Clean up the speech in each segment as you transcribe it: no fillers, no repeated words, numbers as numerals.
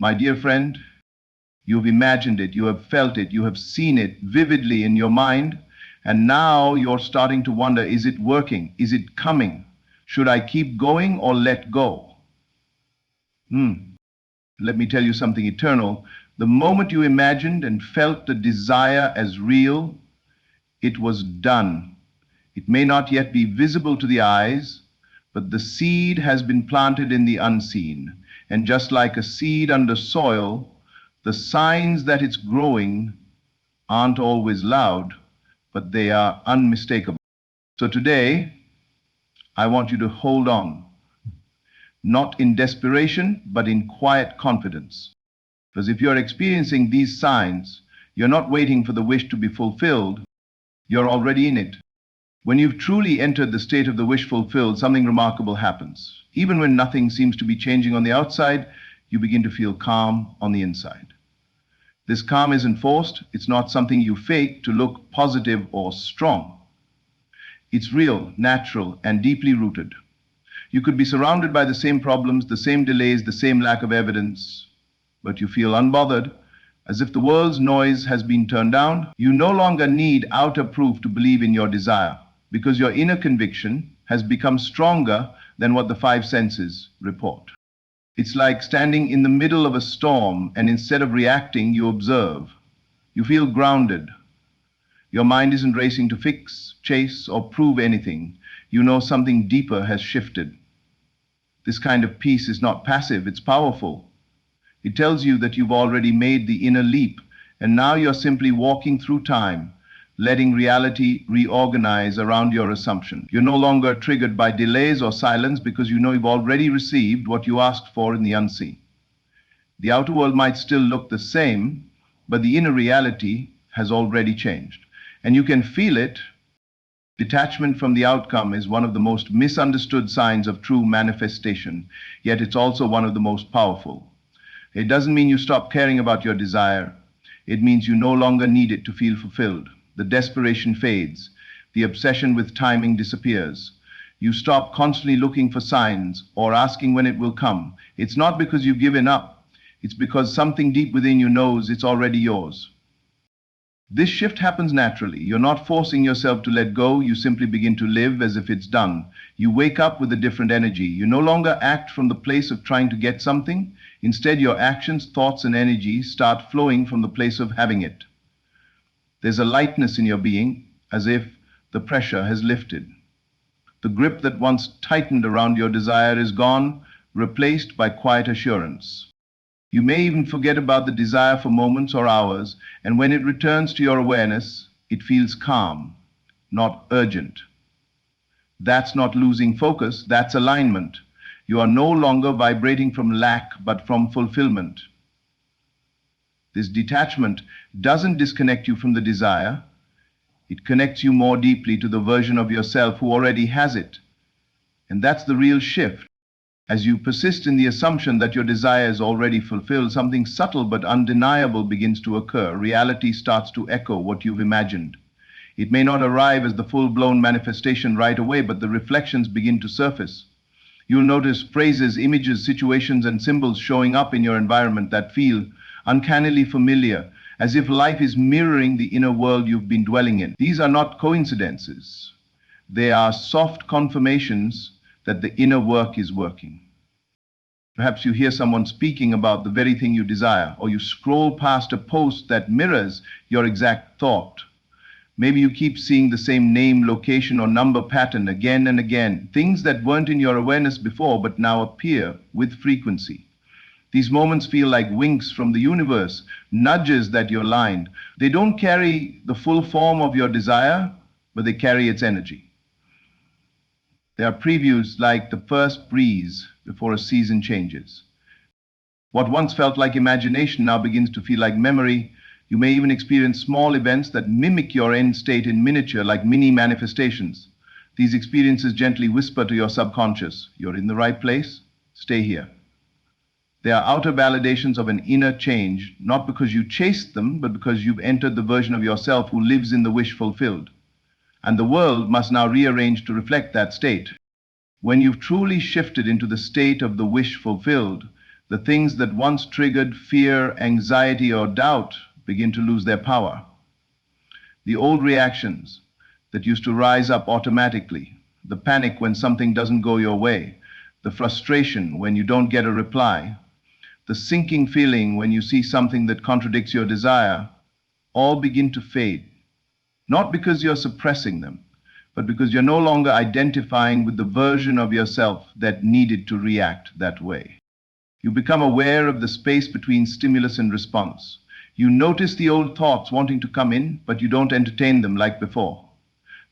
My dear friend, you've imagined it, you have felt it, you have seen it vividly in your mind, and now you're starting to wonder, is it working? Is it coming? Should I keep going or let go? Let me tell you something eternal. The moment you imagined and felt the desire as real, it was done. It may not yet be visible to the eyes, but the seed has been planted in the unseen. And just like a seed under soil, the signs that it's growing aren't always loud, but they are unmistakable. So today, I want you to hold on, not in desperation, but in quiet confidence. Because if you're experiencing these signs, you're not waiting for the wish to be fulfilled, you're already in it. When you've truly entered the state of the wish fulfilled, something remarkable happens. Even when nothing seems to be changing on the outside, you begin to feel calm on the inside. This calm isn't forced, it's not something you fake to look positive or strong. It's real, natural, and deeply rooted. You could be surrounded by the same problems, the same delays, the same lack of evidence, but you feel unbothered, as if the world's noise has been turned down. You no longer need outer proof to believe in your desire, because your inner conviction has become stronger than what the five senses report. It's like standing in the middle of a storm, and instead of reacting, you observe. You feel grounded. Your mind isn't racing to fix, chase, or prove anything. You know something deeper has shifted. This kind of peace is not passive, it's powerful. It tells you that you've already made the inner leap, and now you're simply walking through time, letting reality reorganize around your assumption. You're no longer triggered by delays or silence because you know you've already received what you asked for in the unseen. The outer world might still look the same, but the inner reality has already changed. And you can feel it. Detachment from the outcome is one of the most misunderstood signs of true manifestation, yet it's also one of the most powerful. It doesn't mean you stop caring about your desire. It means you no longer need it to feel fulfilled. The desperation fades. The obsession with timing disappears. You stop constantly looking for signs or asking when it will come. It's not because you've given up. It's because something deep within you knows it's already yours. This shift happens naturally. You're not forcing yourself to let go. You simply begin to live as if it's done. You wake up with a different energy. You no longer act from the place of trying to get something. Instead, your actions, thoughts, and energy start flowing from the place of having it. There's a lightness in your being, as if the pressure has lifted. The grip that once tightened around your desire is gone, replaced by quiet assurance. You may even forget about the desire for moments or hours, and when it returns to your awareness, it feels calm, not urgent. That's not losing focus, that's alignment. You are no longer vibrating from lack, but from fulfillment. This detachment doesn't disconnect you from the desire. It connects you more deeply to the version of yourself who already has it. And that's the real shift. As you persist in the assumption that your desire is already fulfilled, something subtle but undeniable begins to occur. Reality starts to echo what you've imagined. It may not arrive as the full-blown manifestation right away, but the reflections begin to surface. You'll notice phrases, images, situations, and symbols showing up in your environment that feel uncannily familiar, as if life is mirroring the inner world you've been dwelling in. These are not coincidences. They are soft confirmations that the inner work is working. Perhaps you hear someone speaking about the very thing you desire, or you scroll past a post that mirrors your exact thought. Maybe you keep seeing the same name, location, or number pattern again and again, things that weren't in your awareness before but now appear with frequency. These moments feel like winks from the universe, nudges that you're aligned. They don't carry the full form of your desire, but they carry its energy. They are previews like the first breeze before a season changes. What once felt like imagination now begins to feel like memory. You may even experience small events that mimic your end state in miniature, like mini manifestations. These experiences gently whisper to your subconscious, "You're in the right place, stay here." They are outer validations of an inner change, not because you chased them, but because you've entered the version of yourself who lives in the wish fulfilled. And the world must now rearrange to reflect that state. When you've truly shifted into the state of the wish fulfilled, The things that once triggered fear, anxiety, or doubt begin to lose their power. The old reactions that used to rise up automatically, the panic when something doesn't go your way, the frustration when you don't get a reply, the sinking feeling when you see something that contradicts your desire, all begin to fade. Not because you're suppressing them, but because you're no longer identifying with the version of yourself that needed to react that way. You become aware of the space between stimulus and response. You notice the old thoughts wanting to come in, but you don't entertain them like before.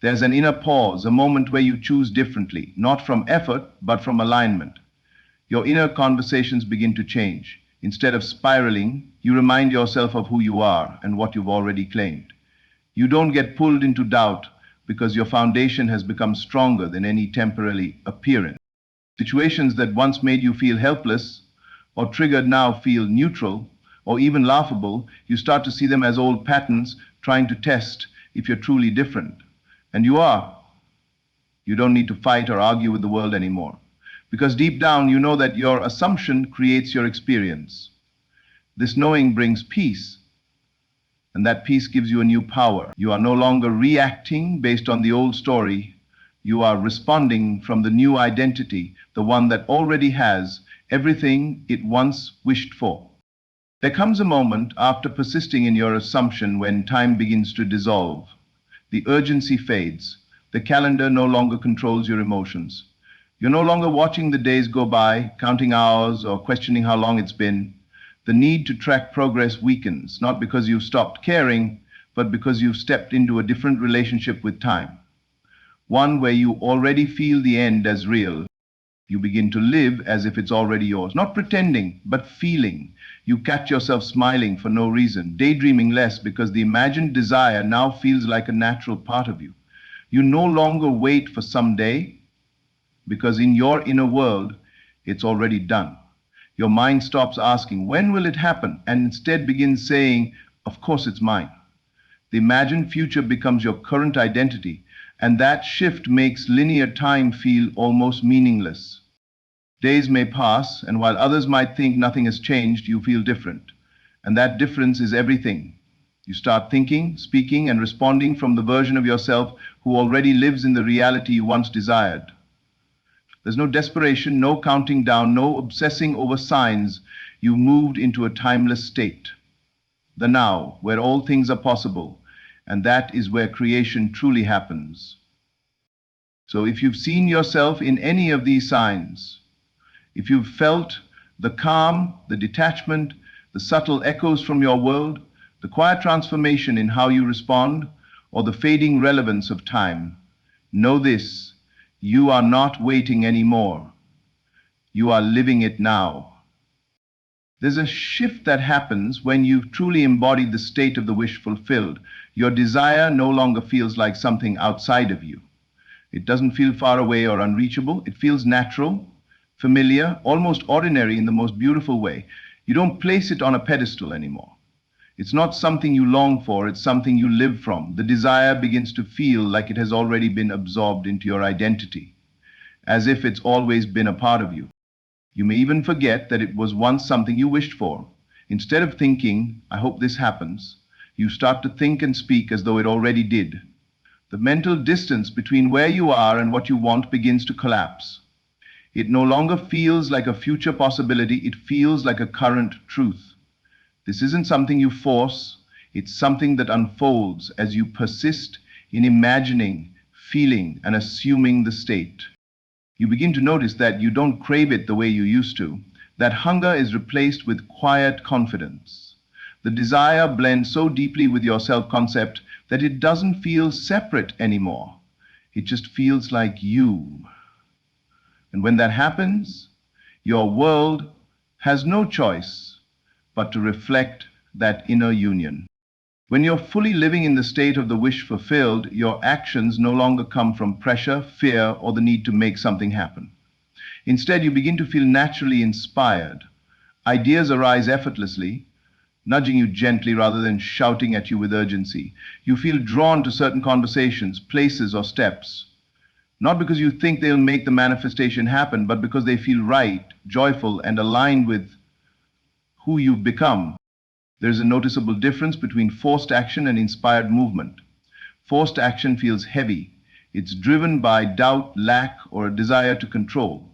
There's an inner pause, a moment where you choose differently, not from effort, but from alignment. Your inner conversations begin to change. Instead of spiraling, you remind yourself of who you are and what you've already claimed. You don't get pulled into doubt because your foundation has become stronger than any temporary appearance. Situations that once made you feel helpless or triggered now feel neutral or even laughable. You start to see them as old patterns trying to test if you're truly different. And you are. You don't need to fight or argue with the world anymore. Because deep down, you know that your assumption creates your experience. This knowing brings peace, and that peace gives you a new power. You are no longer reacting based on the old story. You are responding from the new identity, the one that already has everything it once wished for. There comes a moment after persisting in your assumption when time begins to dissolve. The urgency fades. The calendar no longer controls your emotions. You're no longer watching the days go by, counting hours, or questioning how long it's been. The need to track progress weakens, not because you've stopped caring, but because you've stepped into a different relationship with time. One where you already feel the end as real. You begin to live as if it's already yours, not pretending, but feeling. You catch yourself smiling for no reason, daydreaming less because the imagined desire now feels like a natural part of you. You no longer wait for someday, because in your inner world, it's already done. Your mind stops asking, when will it happen? And instead begins saying, of course it's mine. The imagined future becomes your current identity, and that shift makes linear time feel almost meaningless. Days may pass, and while others might think nothing has changed, you feel different. And that difference is everything. You start thinking, speaking, and responding from the version of yourself who already lives in the reality you once desired. There's no desperation, no counting down, no obsessing over signs. You've moved into a timeless state. The now, where all things are possible, and that is where creation truly happens. So if you've seen yourself in any of these signs, if you've felt the calm, the detachment, the subtle echoes from your world, the quiet transformation in how you respond, or the fading relevance of time, know this. You are not waiting anymore. You are living it now. There's a shift that happens when you've truly embodied the state of the wish fulfilled. Your desire no longer feels like something outside of you. It doesn't feel far away or unreachable. It feels natural, familiar, almost ordinary in the most beautiful way. You don't place it on a pedestal anymore. It's not something you long for, it's something you live from. The desire begins to feel like it has already been absorbed into your identity, as if it's always been a part of you. You may even forget that it was once something you wished for. Instead of thinking, I hope this happens, you start to think and speak as though it already did. The mental distance between where you are and what you want begins to collapse. It no longer feels like a future possibility, it feels like a current truth. This isn't something you force, it's something that unfolds as you persist in imagining, feeling, and assuming the state. You begin to notice that you don't crave it the way you used to. That hunger is replaced with quiet confidence. The desire blends so deeply with your self-concept that it doesn't feel separate anymore. It just feels like you. And when that happens, your world has no choice but to reflect that inner union. When you're fully living in the state of the wish fulfilled, your actions no longer come from pressure, fear, or the need to make something happen. Instead, you begin to feel naturally inspired. Ideas arise effortlessly, nudging you gently rather than shouting at you with urgency. You feel drawn to certain conversations, places, or steps, not because you think they'll make the manifestation happen, but because they feel right, joyful, and aligned with who you've become. There's a noticeable difference between forced action and inspired movement. Forced action feels heavy. It's driven by doubt, lack, or a desire to control.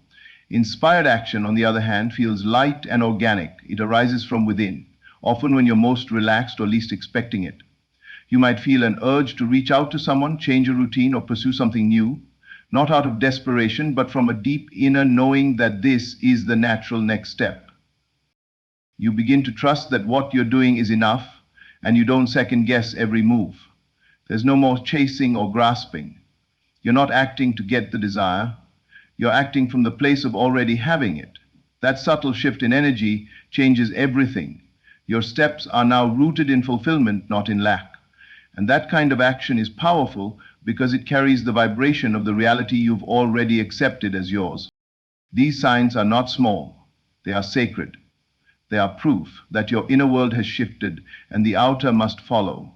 Inspired action, on the other hand, feels light and organic. It arises from within, often when you're most relaxed or least expecting it. You might feel an urge to reach out to someone, change a routine, or pursue something new, not out of desperation, but from a deep inner knowing that this is the natural next step. You begin to trust that what you're doing is enough, and you don't second guess every move. There's no more chasing or grasping. You're not acting to get the desire. You're acting from the place of already having it. That subtle shift in energy changes everything. Your steps are now rooted in fulfillment, not in lack. And that kind of action is powerful because it carries the vibration of the reality you've already accepted as yours. These signs are not small. They are sacred. They are proof that your inner world has shifted and the outer must follow.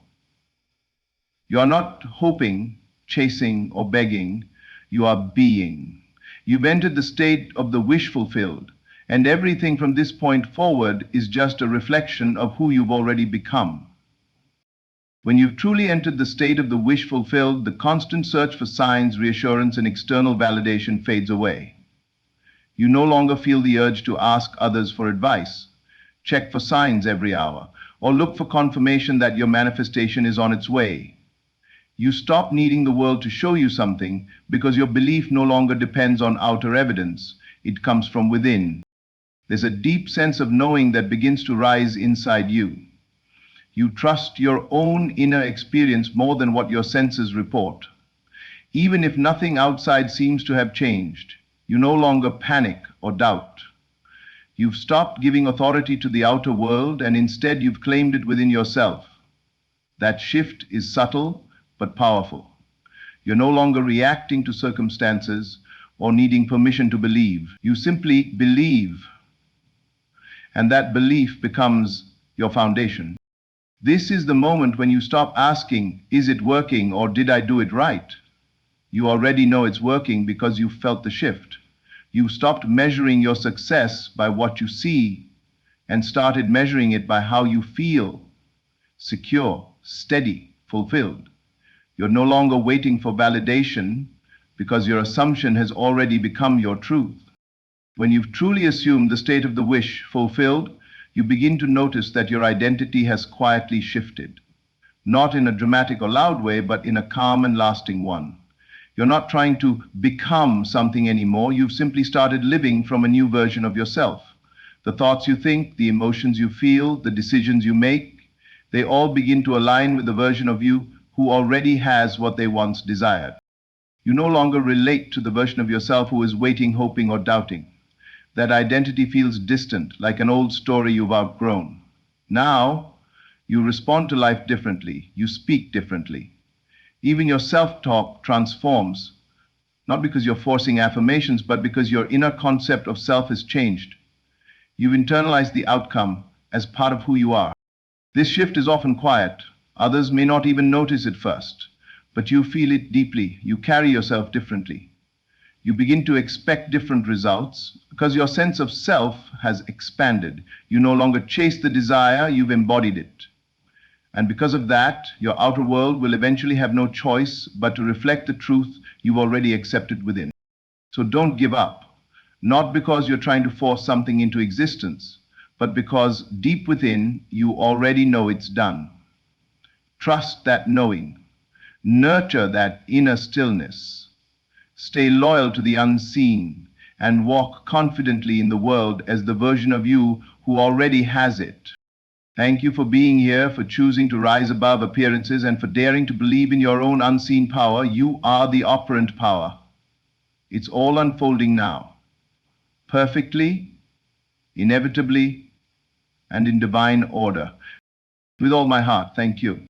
You are not hoping, chasing, or begging. You are being. You've entered the state of the wish fulfilled, and everything from this point forward is just a reflection of who you've already become. When you've truly entered the state of the wish fulfilled, the constant search for signs, reassurance, and external validation fades away. You no longer feel the urge to ask others for advice, check for signs every hour, or look for confirmation that your manifestation is on its way. You stop needing the world to show you something because your belief no longer depends on outer evidence. It comes from within. There's a deep sense of knowing that begins to rise inside you. You trust your own inner experience more than what your senses report. Even if nothing outside seems to have changed, you no longer panic or doubt. You've stopped giving authority to the outer world and instead you've claimed it within yourself. That shift is subtle but powerful. You're no longer reacting to circumstances or needing permission to believe. You simply believe, and that belief becomes your foundation. This is the moment when you stop asking, is it working or did I do it right? You already know it's working because you felt the shift. You stopped measuring your success by what you see and started measuring it by how you feel, secure, steady, fulfilled. You're no longer waiting for validation because your assumption has already become your truth. When you've truly assumed the state of the wish fulfilled, you begin to notice that your identity has quietly shifted. Not in a dramatic or loud way, but in a calm and lasting one. You're not trying to become something anymore. You've simply started living from a new version of yourself. The thoughts you think, the emotions you feel, the decisions you make, they all begin to align with the version of you who already has what they once desired. You no longer relate to the version of yourself who is waiting, hoping, or doubting. That identity feels distant, like an old story you've outgrown. Now, you respond to life differently. You speak differently. Even your self-talk transforms, not because you're forcing affirmations, but because your inner concept of self has changed. You've internalized the outcome as part of who you are. This shift is often quiet. Others may not even notice it first, but you feel it deeply. You carry yourself differently. You begin to expect different results because your sense of self has expanded. You no longer chase the desire, you've embodied it. And because of that, your outer world will eventually have no choice but to reflect the truth you've already accepted within. So don't give up, not because you're trying to force something into existence, but because deep within you already know it's done. Trust that knowing. Nurture that inner stillness. Stay loyal to the unseen and walk confidently in the world as the version of you who already has it. Thank you for being here, for choosing to rise above appearances, and for daring to believe in your own unseen power. You are the operant power. It's all unfolding now, perfectly, inevitably, and in divine order. With all my heart, thank you.